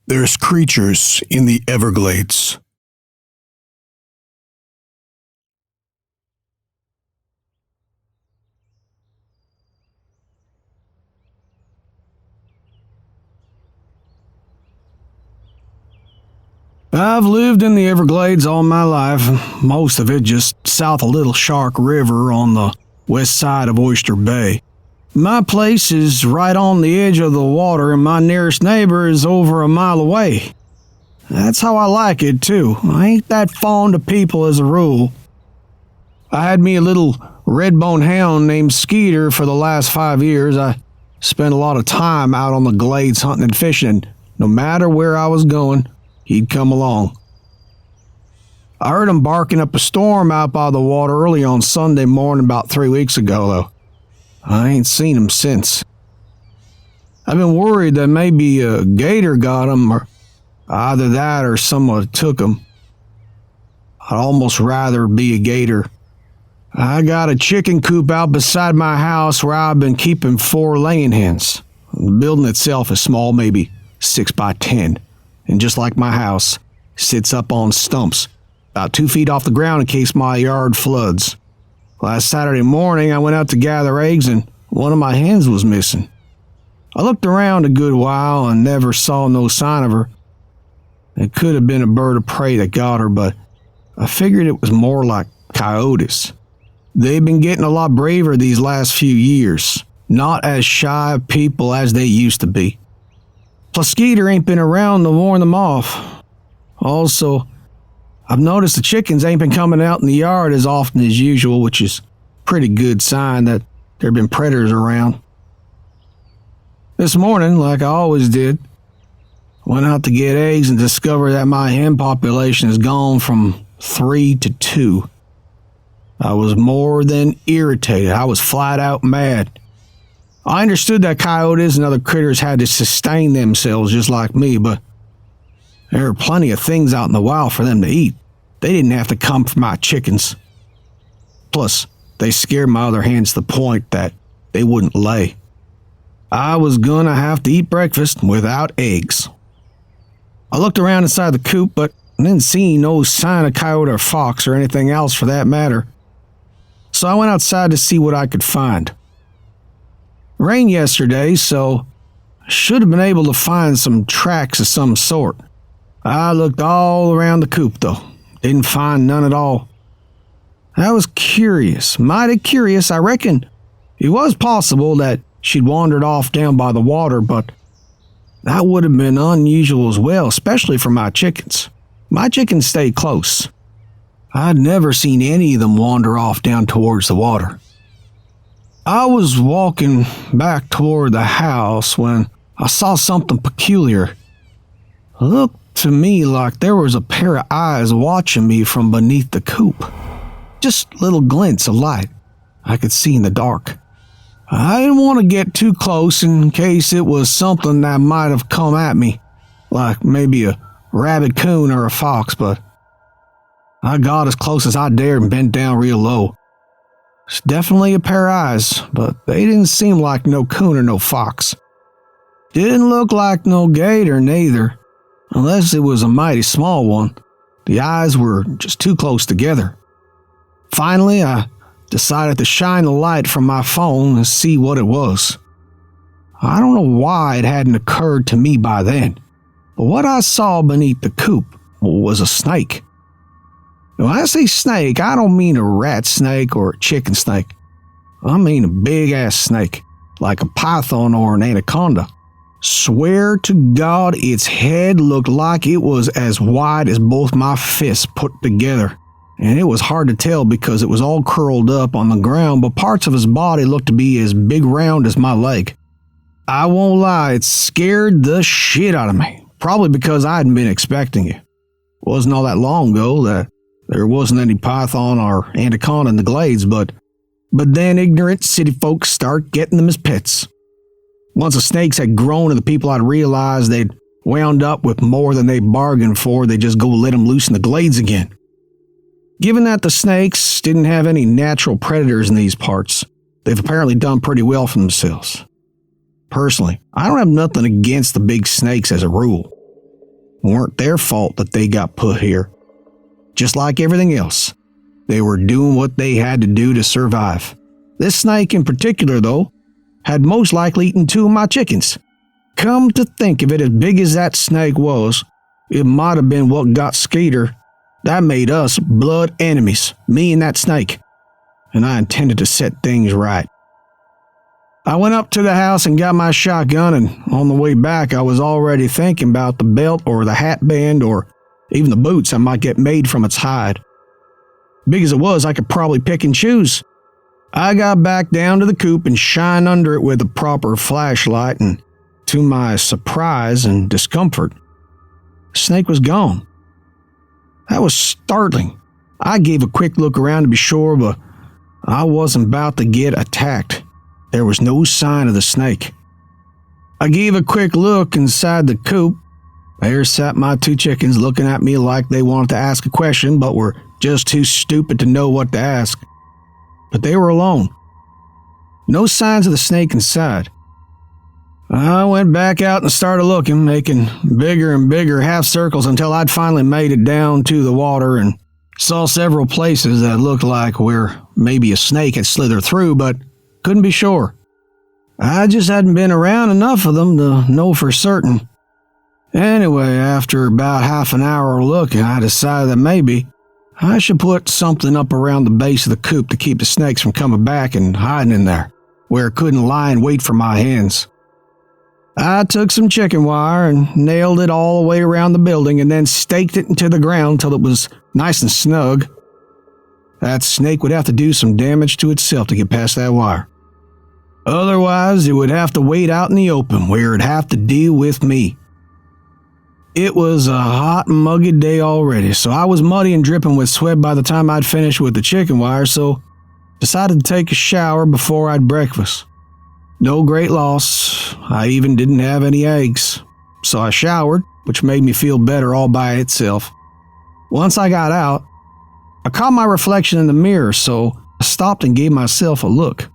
There's creatures in the Everglades. I've lived in the Everglades all my life, most of it just south of Little Shark River on the west side of Oyster Bay. My place is right on the edge of the water, and my nearest neighbor is over a mile away. That's how I like it, too. I ain't that fond of people as a rule. I had me a little red-bone hound named Skeeter for the last 5 years. I spent a lot of time out on the glades hunting and fishing, and no matter where I was going, he'd come along. I heard him barking up a storm out by the water early on Sunday morning about 3 weeks ago, though. I ain't seen him since. I've been worried that maybe a gator got him, or either that or someone took him. I'd almost rather be a gator. I got a chicken coop out beside my house where I've been keeping 4 laying hens. The building itself is small, maybe 6 by 10, and just like my house, sits up on stumps, about 2 feet off the ground in case my yard floods. Last Saturday morning, I went out to gather eggs, and one of my hens was missing. I looked around a good while and never saw no sign of her. It could have been a bird of prey that got her, but I figured it was more like coyotes. They've been getting a lot braver these last few years, not as shy of people as they used to be. Plus, Skeeter ain't been around to warn them off. Also, I've noticed the chickens ain't been coming out in the yard as often as usual, which is a pretty good sign that there have been predators around. This morning, like I always did, went out to get eggs and discovered that my hen population has gone from 3 to 2. I was more than irritated. I was flat out mad. I understood that coyotes and other critters had to sustain themselves just like me, but there are plenty of things out in the wild for them to eat. They didn't have to come for my chickens. Plus, they scared my other hens to the point that they wouldn't lay. I was gonna have to eat breakfast without eggs. I looked around inside the coop, but didn't see no sign of coyote or fox or anything else for that matter. So I went outside to see what I could find. Rained yesterday, so I should have been able to find some tracks of some sort. I looked all around the coop, though. Didn't find none at all. I was curious, mighty curious. I reckon it was possible that she'd wandered off down by the water, but that would have been unusual as well, especially for my chickens. My chickens stayed close. I'd never seen any of them wander off down towards the water. I was walking back toward the house when I saw something peculiar. It looked to me like there was a pair of eyes watching me from beneath the coop. Just little glints of light I could see in the dark. I didn't want to get too close in case it was something that might have come at me, like maybe a rabid coon or a fox, but I got as close as I dared and bent down real low. It's definitely a pair of eyes, but they didn't seem like no coon or no fox. Didn't look like no gator neither, unless it was a mighty small one. The eyes were just too close together. Finally, I decided to shine the light from my phone and see what it was. I don't know why it hadn't occurred to me by then, but what I saw beneath the coop was a snake. When I say snake, I don't mean a rat snake or a chicken snake. I mean a big-ass snake, like a python or an anaconda. Swear to God, its head looked like it was as wide as both my fists put together. And it was hard to tell because it was all curled up on the ground, but parts of his body looked to be as big round as my leg. I won't lie, it scared the shit out of me, probably because I hadn't been expecting it. It wasn't all that long ago that there wasn't any python or anaconda in the glades, but then ignorant city folks start getting them as pets. Once the snakes had grown and the people had realized they'd wound up with more than they bargained for, they just go let them loose in the glades again. Given that the snakes didn't have any natural predators in these parts, they've apparently done pretty well for themselves. Personally, I don't have nothing against the big snakes as a rule. weren't their fault that they got put here. Just like everything else, they were doing what they had to do to survive. This snake in particular, though, had most likely eaten 2 of my chickens. Come to think of it, as big as that snake was, it might have been what got Skeeter. That made us blood enemies, me and that snake. And I intended to set things right. I went up to the house and got my shotgun, and on the way back I was already thinking about the belt or the hat band or even the boots I might get made from its hide. Big as it was, I could probably pick and choose. I got back down to the coop and shined under it with a proper flashlight, and to my surprise and discomfort, the snake was gone. That was startling. I gave a quick look around to be sure, but I wasn't about to get attacked. There was no sign of the snake. I gave a quick look inside the coop. There sat my 2 chickens looking at me like they wanted to ask a question, but were just too stupid to know what to ask. But they were alone. No signs of the snake inside. I went back out and started looking, making bigger and bigger half circles until I'd finally made it down to the water and saw several places that looked like where maybe a snake had slithered through, but couldn't be sure. I just hadn't been around enough of them to know for certain. Anyway, after about half an hour of looking, I decided that maybe I should put something up around the base of the coop to keep the snakes from coming back and hiding in there, where it couldn't lie in wait for my hens. I took some chicken wire and nailed it all the way around the building and then staked it into the ground till it was nice and snug. That snake would have to do some damage to itself to get past that wire. Otherwise, it would have to wait out in the open where it'd have to deal with me. It was a hot, muggy day already, so I was muddy and dripping with sweat by the time I'd finished with the chicken wire, so decided to take a shower before I'd breakfast. No great loss. I even didn't have any eggs. So I showered, which made me feel better all by itself. Once I got out, I caught my reflection in the mirror, so I stopped and gave myself a look.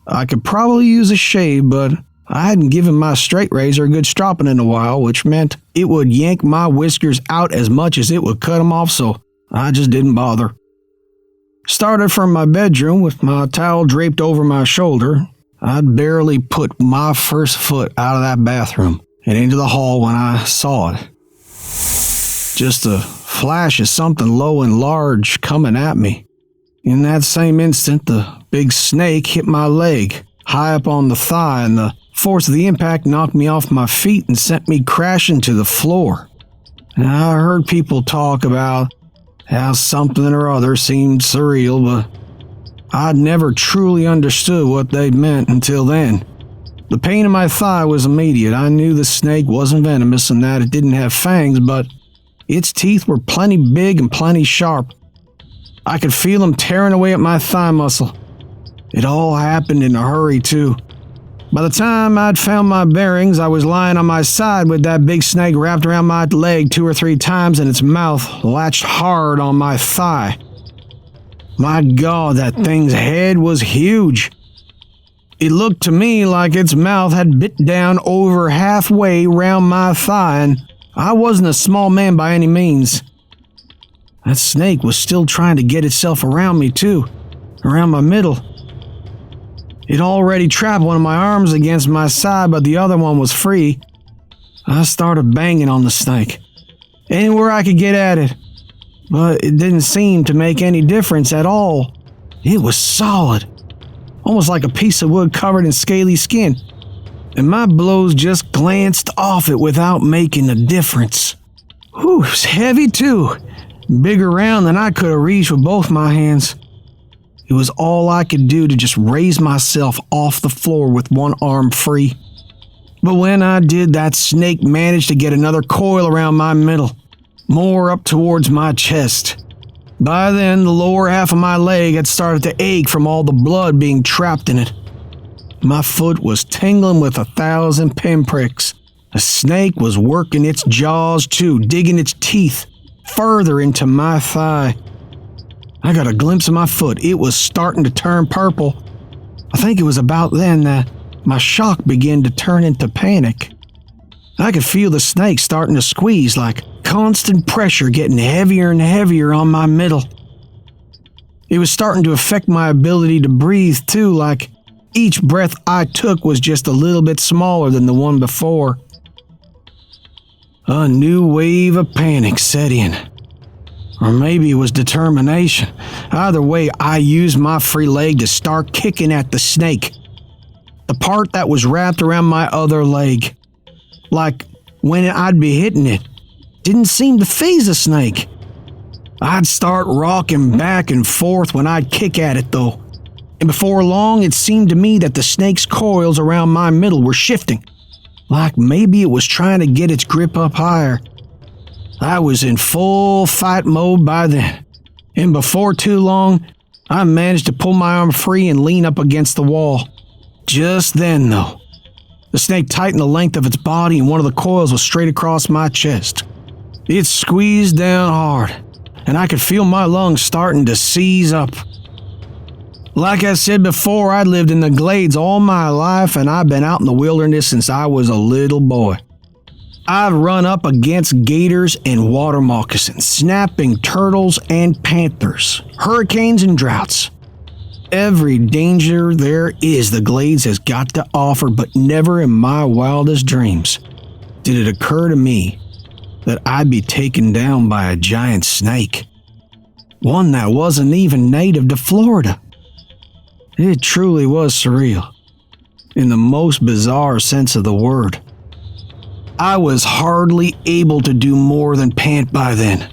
I could probably use a shave, but I hadn't given my straight razor a good stropping in a while, which meant it would yank my whiskers out as much as it would cut them off, so I just didn't bother. Started from my bedroom with my towel draped over my shoulder. I'd barely put my first foot out of that bathroom and into the hall when I saw it. Just a flash of something low and large coming at me. In that same instant, the big snake hit my leg, high up on the thigh, and the force of the impact knocked me off my feet and sent me crashing to the floor. And I heard people talk about how something or other seemed surreal, but I'd never truly understood what they'd meant until then. The pain in my thigh was immediate. I knew the snake wasn't venomous and that it didn't have fangs, but its teeth were plenty big and plenty sharp. I could feel them tearing away at my thigh muscle. It all happened in a hurry, too. By the time I'd found my bearings, I was lying on my side with that big snake wrapped around my leg 2 or 3 times and its mouth latched hard on my thigh. My God, that thing's head was huge. It looked to me like its mouth had bit down over halfway round my thigh, and I wasn't a small man by any means. That snake was still trying to get itself around me, too, around my middle. It already trapped one of my arms against my side, but the other one was free. I started banging on the snake, anywhere I could get at it, but it didn't seem to make any difference at all. It was solid, almost like a piece of wood covered in scaly skin, and my blows just glanced off it without making a difference. Whew, it was heavy too, big around than I could have reached with both my hands. It was all I could do to just raise myself off the floor with one arm free. But when I did, that snake managed to get another coil around my middle, more up towards my chest. By then, the lower half of my leg had started to ache from all the blood being trapped in it. My foot was tingling with 1,000 pinpricks. The snake was working its jaws too, digging its teeth further into my thigh. I got a glimpse of my foot. It was starting to turn purple. I think it was about then that my shock began to turn into panic. I could feel the snake starting to squeeze, like constant pressure getting heavier and heavier on my middle. It was starting to affect my ability to breathe too, like each breath I took was just a little bit smaller than the one before. A new wave of panic set in. Or maybe it was determination. Either way, I used my free leg to start kicking at the snake. The part that was wrapped around my other leg. Like when I'd be hitting it, didn't seem to faze the snake. I'd start rocking back and forth when I'd kick at it though. And before long, it seemed to me that the snake's coils around my middle were shifting. Like maybe it was trying to get its grip up higher. I was in full fight mode by then, and before too long, I managed to pull my arm free and lean up against the wall. Just then, though, the snake tightened the length of its body and one of the coils was straight across my chest. It squeezed down hard, and I could feel my lungs starting to seize up. Like I said before, I'd lived in the glades all my life, and I've been out in the wilderness since I was a little boy. I've run up against gators and water moccasins, snapping turtles and panthers, hurricanes and droughts. Every danger there is the glades has got to offer, but never in my wildest dreams did it occur to me that I'd be taken down by a giant snake. One that wasn't even native to Florida. It truly was surreal, in the most bizarre sense of the word. I was hardly able to do more than pant by then.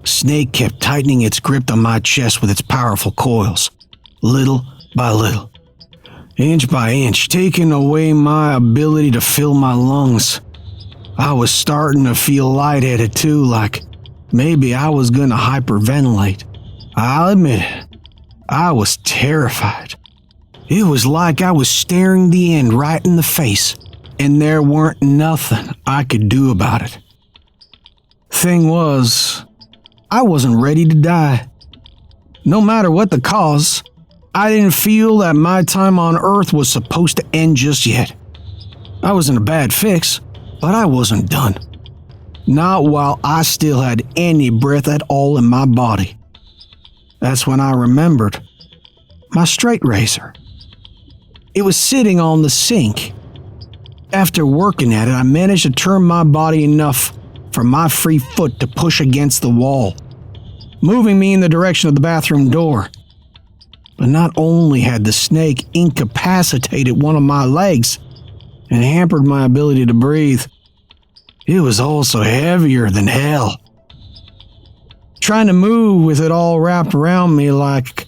Snake kept tightening its grip on my chest with its powerful coils, little by little, inch by inch, taking away my ability to fill my lungs. I was starting to feel lightheaded too, like maybe I was gonna hyperventilate. I'll admit it. I was terrified. It was like I was staring the end right in the face, and there weren't nothing I could do about it. Thing was, I wasn't ready to die. No matter what the cause, I didn't feel that my time on Earth was supposed to end just yet. I was in a bad fix, but I wasn't done. Not while I still had any breath at all in my body. That's when I remembered my straight razor. It was sitting on the sink. After working at it, I managed to turn my body enough for my free foot to push against the wall, moving me in the direction of the bathroom door. But not only had the snake incapacitated one of my legs and hampered my ability to breathe, it was also heavier than hell. Trying to move with it all wrapped around me like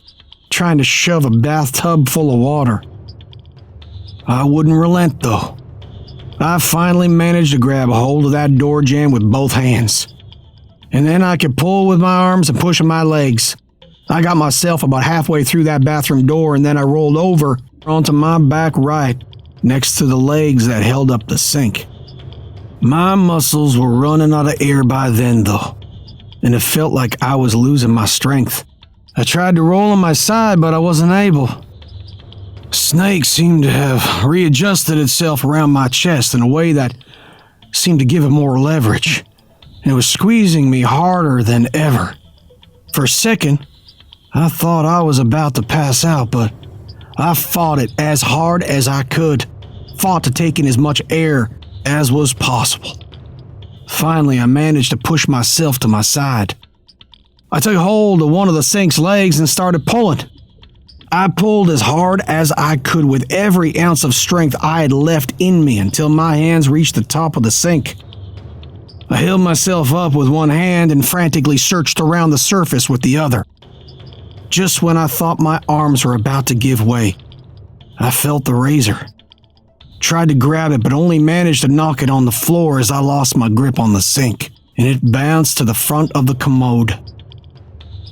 trying to shove a bathtub full of water. I wouldn't relent though. I finally managed to grab a hold of that door jamb with both hands. And then I could pull with my arms and push with my legs. I got myself about halfway through that bathroom door and then I rolled over onto my back right next to the legs that held up the sink. My muscles were running out of air by then though, and it felt like I was losing my strength. I tried to roll on my side, but I wasn't able. Snake seemed to have readjusted itself around my chest in a way that seemed to give it more leverage, and it was squeezing me harder than ever. For a second, I thought I was about to pass out, but I fought it as hard as I could, fought to take in as much air as was possible. Finally, I managed to push myself to my side. I took hold of one of the sink's legs and started pulling. I pulled as hard as I could with every ounce of strength I had left in me until my hands reached the top of the sink. I held myself up with one hand and frantically searched around the surface with the other. Just when I thought my arms were about to give way, I felt the razor. Tried to grab it, but only managed to knock it on the floor as I lost my grip on the sink, and it bounced to the front of the commode.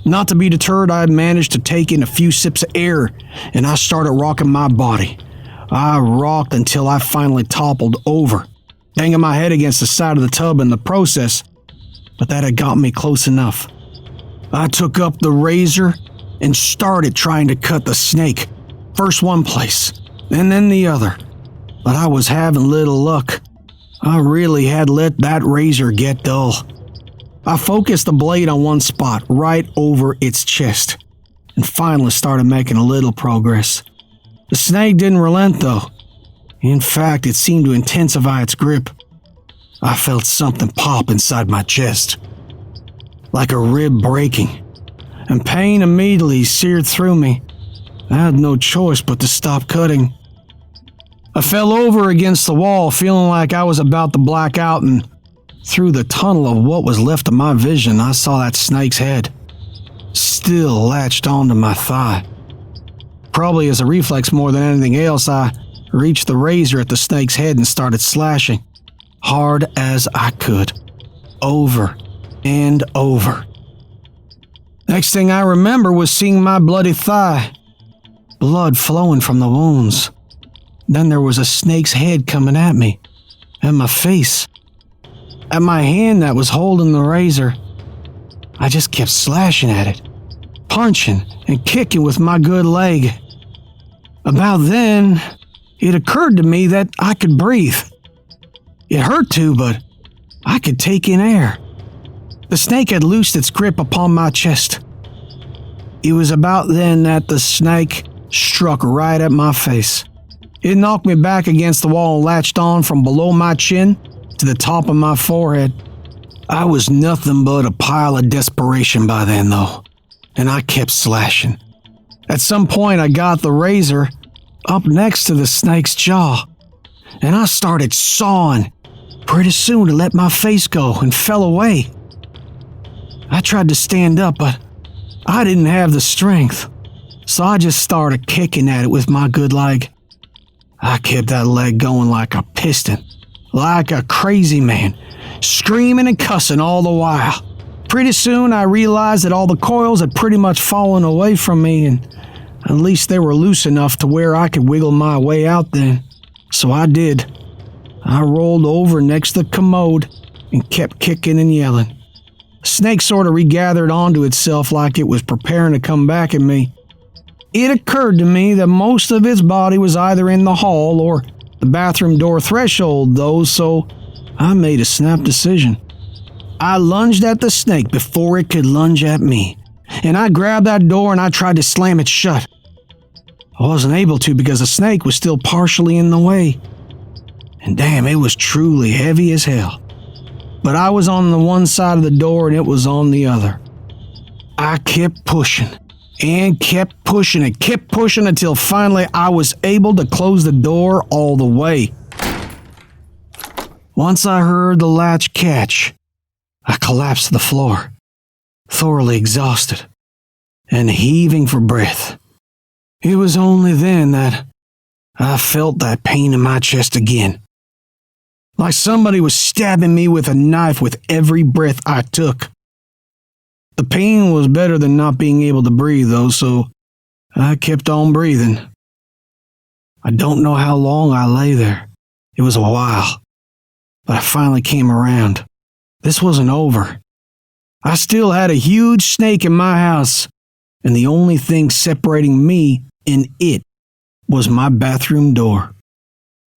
Not to be deterred, I managed to take in a few sips of air, and I started rocking my body. I rocked until I finally toppled over, banging my head against the side of the tub in the process, but that had got me close enough. I took up the razor and started trying to cut the snake, first one place, and then the other. But I was having little luck. I really had let that razor get dull. I focused the blade on one spot, right over its chest, and finally started making a little progress. The snake didn't relent, though. In fact, it seemed to intensify its grip. I felt something pop inside my chest, like a rib breaking, and pain immediately seared through me. I had no choice but to stop cutting. I fell over against the wall, feeling like I was about to black out, and through the tunnel of what was left of my vision, I saw that snake's head, still latched onto my thigh. Probably as a reflex more than anything else, I reached the razor at the snake's head and started slashing, hard as I could, over and over. Next thing I remember was seeing my bloody thigh, blood flowing from the wounds. Then there was a snake's head coming at me, at my face, at my hand that was holding the razor. I just kept slashing at it, punching and kicking with my good leg. About then, it occurred to me that I could breathe. It hurt to, but I could take in air. The snake had loosed its grip upon my chest. It was about then that the snake struck right at my face. It knocked me back against the wall and latched on from below my chin to the top of my forehead. I was nothing but a pile of desperation by then, though, and I kept slashing. At some point, I got the razor up next to the snake's jaw, and I started sawing. Pretty soon, it let my face go and fell away. I tried to stand up, but I didn't have the strength, so I just started kicking at it with my good leg. I kept that leg going like a piston, like a crazy man, screaming and cussing all the while. Pretty soon I realized that all the coils had pretty much fallen away from me, and at least they were loose enough to where I could wiggle my way out then. So I did. I rolled over next to the commode and kept kicking and yelling. The snake sort of regathered onto itself like it was preparing to come back at me. It occurred to me that most of its body was either in the hall or the bathroom door threshold, though, so I made a snap decision. I lunged at the snake before it could lunge at me, and I grabbed that door and I tried to slam it shut. I wasn't able to because the snake was still partially in the way. And damn, it was truly heavy as hell. But I was on the one side of the door and it was on the other. I kept pushing and kept pushing until finally I was able to close the door all the way. Once I heard the latch catch, I collapsed to the floor, thoroughly exhausted and heaving for breath. It was only then that I felt that pain in my chest again, like somebody was stabbing me with a knife with every breath I took. The pain was better than not being able to breathe, though, so I kept on breathing. I don't know how long I lay there. It was a while, but I finally came around. This wasn't over. I still had a huge snake in my house, and the only thing separating me and it was my bathroom door.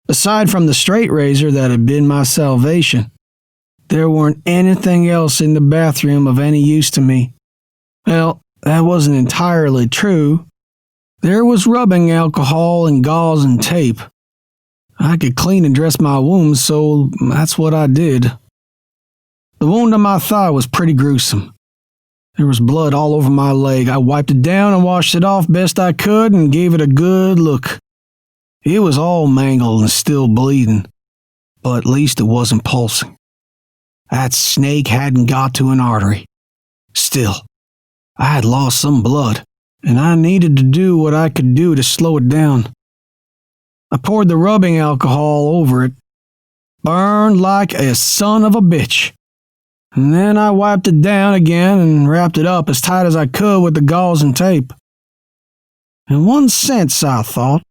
Aside from the straight razor that had been my salvation, there weren't anything else in the bathroom of any use to me. Well, that wasn't entirely true. There was rubbing alcohol and gauze and tape. I could clean and dress my wounds, so that's what I did. The wound on my thigh was pretty gruesome. There was blood all over my leg. I wiped it down and washed it off best I could and gave it a good look. It was all mangled and still bleeding, but at least it wasn't pulsing. That snake hadn't got to an artery. Still, I had lost some blood, and I needed to do what I could do to slow it down. I poured the rubbing alcohol over it, burned like a son of a bitch, and then I wiped it down again and wrapped it up as tight as I could with the gauze and tape. In one sense, I thought,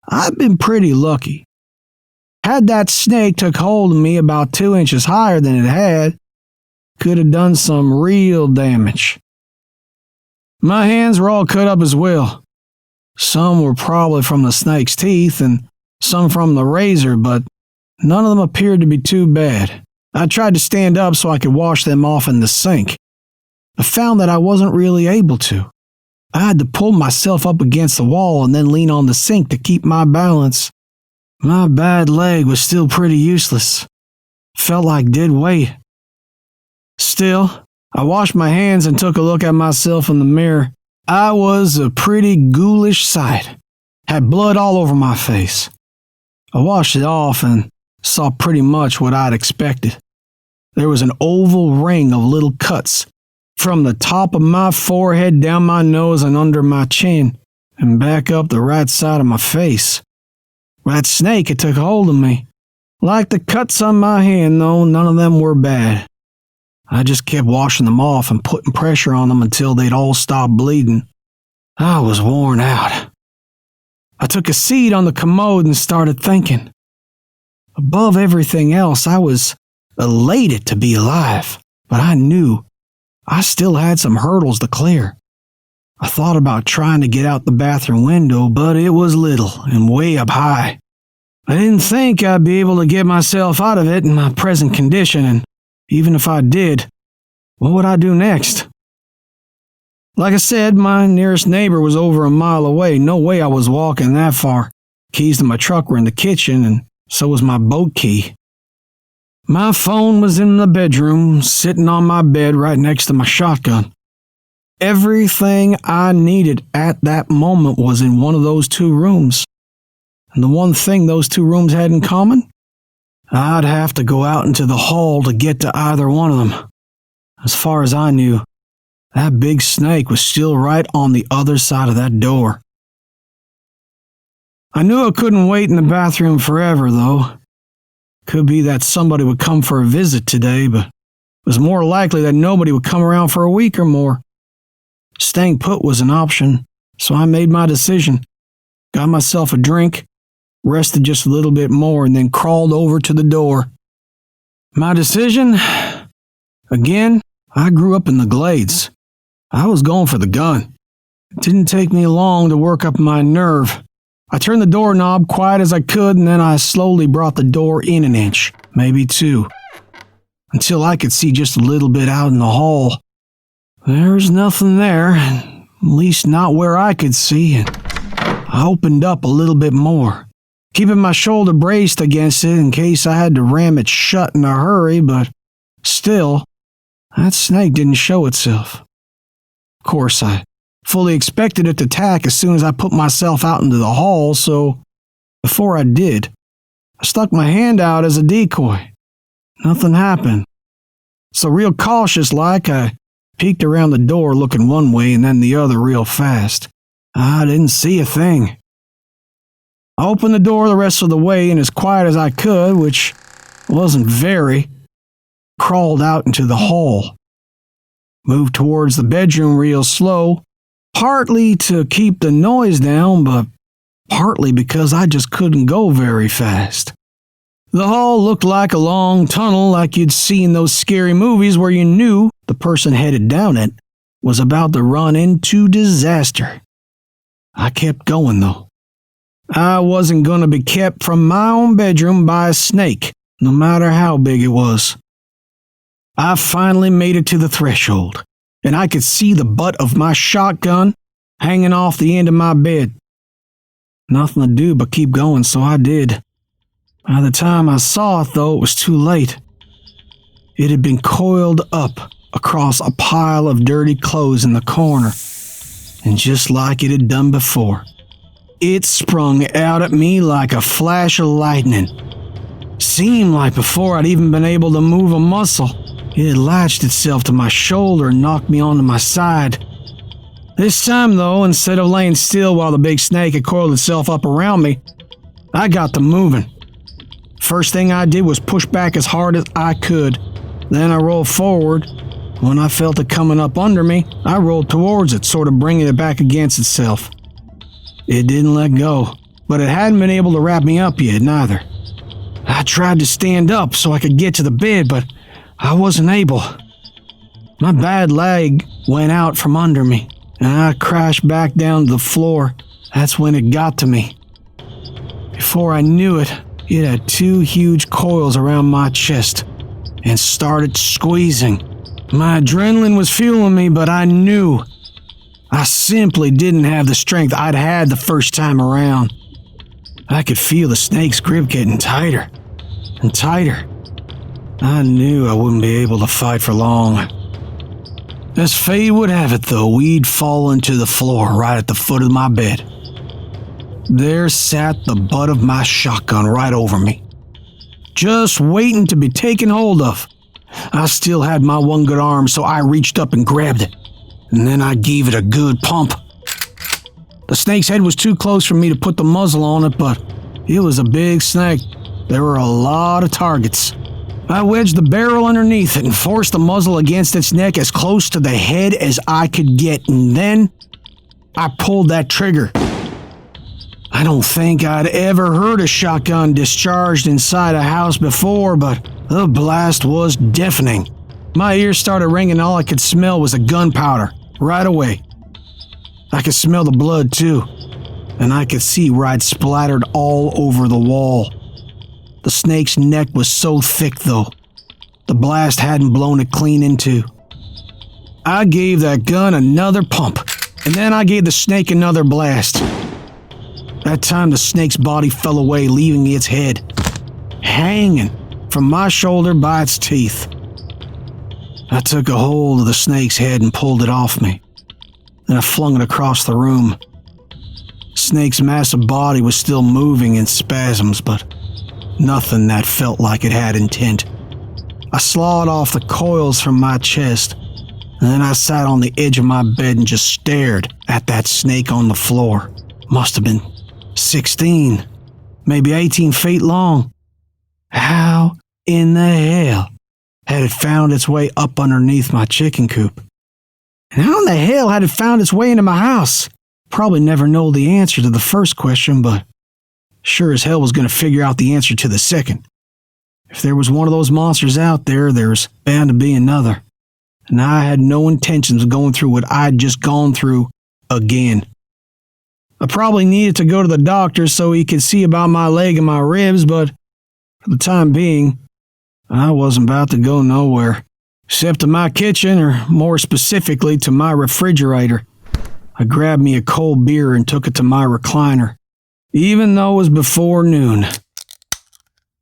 I've been pretty lucky. Had that snake took hold of me about 2 inches higher than it had, could have done some real damage. My hands were all cut up as well. Some were probably from the snake's teeth and some from the razor, but None of them appeared to be too bad. I tried to stand up so I could wash them off in the sink. I found that I wasn't really able to. I had to pull myself up against the wall and then lean on the sink to keep my balance. My bad leg was still pretty useless. Felt like dead weight. Still, I washed my hands and took a look at myself in the mirror. I was a pretty ghoulish sight. Had blood all over my face. I washed it off and saw pretty much what I'd expected. There was an oval ring of little cuts from the top of my forehead down my nose and under my chin and back up the right side of my face. That snake had took hold of me. Like the cuts on my hand, though, none of them were bad. I just kept washing them off and putting pressure on them until they'd all stopped bleeding. I was worn out. I took a seat on the commode and started thinking. Above everything else, I was elated to be alive, but I knew I still had some hurdles to clear. I thought about trying to get out the bathroom window, but it was little and way up high. I didn't think I'd be able to get myself out of it in my present condition, and even if I did, what would I do next? Like I said, my nearest neighbor was over a mile away. No way I was walking that far. Keys to my truck were in the kitchen, and so was my boat key. My phone was in the bedroom, sitting on my bed right next to my shotgun. Everything I needed at that moment was in one of those two rooms. And the one thing those two rooms had in common? I'd have to go out into the hall to get to either one of them. As far as I knew, that big snake was still right on the other side of that door. I knew I couldn't wait in the bathroom forever, though. Could be that somebody would come for a visit today, but it was more likely that nobody would come around for a week or more. Staying put was an option, so I made my decision. Got myself a drink, rested just a little bit more, and then crawled over to the door. My decision? Again, I grew up in the Glades. I was going for the gun. It didn't take me long to work up my nerve. I turned the doorknob quiet as I could, and then I slowly brought the door in an inch, maybe two, until I could see just a little bit out in the hall. There's nothing there, at least not where I could see, and I opened up a little bit more, keeping my shoulder braced against it in case I had to ram it shut in a hurry, but still, that snake didn't show itself. Of course, I fully expected it to attack as soon as I put myself out into the hall, so before I did, I stuck my hand out as a decoy. Nothing happened. So real cautious-like, I peeked around the door looking one way and then the other real fast. I didn't see a thing. I opened the door the rest of the way and as quiet as I could, which wasn't very, crawled out into the hall. Moved towards the bedroom real slow, partly to keep the noise down, but partly because I just couldn't go very fast. The hall looked like a long tunnel like you'd see in those scary movies where you knew the person headed down it was about to run into disaster. I kept going, though. I wasn't going to be kept from my own bedroom by a snake, no matter how big it was. I finally made it to the threshold, and I could see the butt of my shotgun hanging off the end of my bed. Nothing to do but keep going, so I did. By the time I saw it, though, it was too late. It had been coiled up across a pile of dirty clothes in the corner, and just like it had done before, it sprung out at me like a flash of lightning. Seemed like before I'd even been able to move a muscle, it had latched itself to my shoulder and knocked me onto my side. This time, though, instead of laying still while the big snake had coiled itself up around me, I got to moving. First thing I did was push back as hard as I could. Then I rolled forward. When I felt it coming up under me, I rolled towards it, sort of bringing it back against itself. It didn't let go, but it hadn't been able to wrap me up yet, neither. I tried to stand up so I could get to the bed, but I wasn't able. My bad leg went out from under me, and I crashed back down to the floor. That's when it got to me. Before I knew it, It had two huge coils around my chest and started squeezing. My adrenaline was fueling me, but I knew I simply didn't have the strength I'd had the first time around. I could feel the snake's grip getting tighter and tighter. I knew I wouldn't be able to fight for long. As fate would have it, though, we'd fallen to the floor right at the foot of my bed. There sat the butt of my shotgun right over me, just waiting to be taken hold of. I still had my one good arm, so I reached up and grabbed it, and then I gave it a good pump. The snake's head was too close for me to put the muzzle on it, but it was a big snake. There were a lot of targets. I wedged the barrel underneath it and forced the muzzle against its neck as close to the head as I could get, and then I pulled that trigger. I don't think I'd ever heard a shotgun discharged inside a house before, but the blast was deafening. My ears started ringing, and all I could smell was the gunpowder right away. I could smell the blood too, and I could see where I'd splattered all over the wall. The snake's neck was so thick, though, the blast hadn't blown it clean into. I gave that gun another pump, and then I gave the snake another blast. That time the snake's body fell away, leaving its head hanging from my shoulder by its teeth. I took a hold of the snake's head and pulled it off me. Then I flung it across the room. Snake's massive body was still moving in spasms, but nothing that felt like it had intent. I slawed off the coils from my chest, and then I sat on the edge of my bed and just stared at that snake on the floor. Must have been 16, maybe 18 feet long. How in the hell had it found its way up underneath my chicken coop? And how in the hell had it found its way into my house? Probably never know the answer to the first question, but sure as hell was going to figure out the answer to the second. If there was one of those monsters out there, there's bound to be another. And I had no intentions of going through what I'd just gone through again. I probably needed to go to the doctor so he could see about my leg and my ribs, but for the time being, I wasn't about to go nowhere, except to my kitchen, or more specifically to my refrigerator. I grabbed me a cold beer and took it to my recliner, even though it was before noon.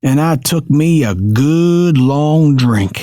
And I took me a good long drink.